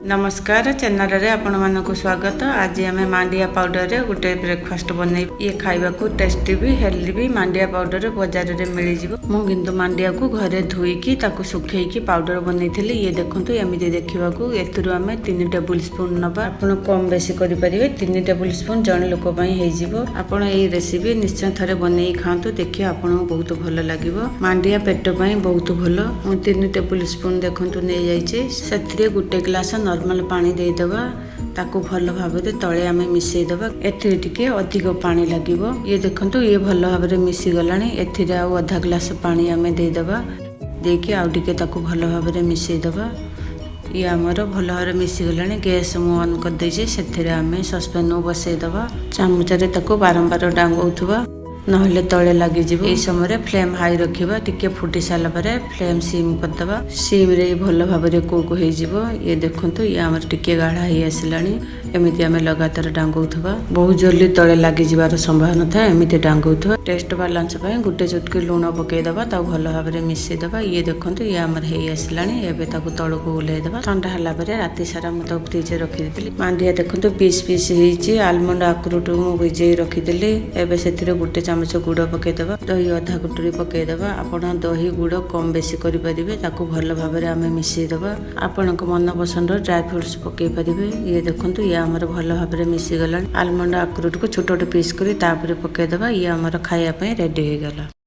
नमस्कार चैनल रे आपण मानक स्वागत। आज आम मांडिया पाउडर रे गोटे ब्रेकफास्ट बनई। ये खाइबा को टेस्टी भी हेल्दी भी मांडिया पाउडर बाजार रे मिल जिवो। मु किंतु मांडिया को घरे धोईकी ताको सुखेईकी पाउडर बनईथिली। ये देखंतु एमिति देखिबा को एतुरु आमे 3 टेबल स्पून नबा। आपण कम बेसी करि परिबे। 3 टेबल स्पून जण लोक पई हे जिवो। आपण एई रेसिपी निश्चय थरे बनई खांतु, देखि आपण बहुत भलो लागिवो। मांडिया पेट पई बहुत भलो। मु 3 टेबल स्पून देखंतु नै जाईचे। सेथरे गुटे ग्लास नॉर्मल पानी दे दबा। ताको भलो भाबरे तळे आमे मिसई दबा। एथिरे टिके अधिक पानी लागिवो। ये देखंतु ये भलो भाबरे मिसी गलानी। एथिरे आ आधा ग्लास पानी आमे दे दबा। देके आ टिके ताको भलो भाबरे मिसई दबा। ये आमर भलो भाबरे मिसी गलानी। गैस मु ऑन कर देजे। सेथिरे आमे सस्पेन बसई दबा। चामच रे ताको बारंबार डांगौथुबा, नहले तळे लागि जिवो। ए समय फ्लेम हाई रखिबा। टिके फुटी साला परे फ्लेम सिम कर दबा। सिम रे भलो भाबरे कुक होई जिवो। ये देखंतु ये हमर टिके गाढ़ा ही आसलानी। एमिति आमे लगातार डांगौथुबा। बहुत जल्दी तळे लागि जिवार संभावना था। एमिति डांगौथुबा। टेस्ट बैलेंस पय गुटे चुटकी लूण पके दबा। ता भलो भाबरे मिसई दबा। ये देखंतु ये हमर हे आसलानी। एबे ताको तळको उले दबा। ठंडा हला परे राती सारा मतो फ्रिज रे रखि देली। मांडिया देखंतु पीस पीस हेची। आलमंड अखरोट मु भिजई रखि देली। एबे सेथिरे गुटे चामच गुड़ पकेदबा। दही अधा कुटुरी पकेदबा। आपण दही गुड़ कम बेसी करि परिबे। ताको भलो भाबरे आमे मिसई दबा। आपणक मन पसंद ड्राई फ्रूट्स पके परिबे। ये देखंतु ये हमर भलो भाबरे मिसि गलानी। आलमंड अखरोट को छोट छोट पीस करी तापरे पकेदबा। ये हमर खाया पय रेडी हो गला।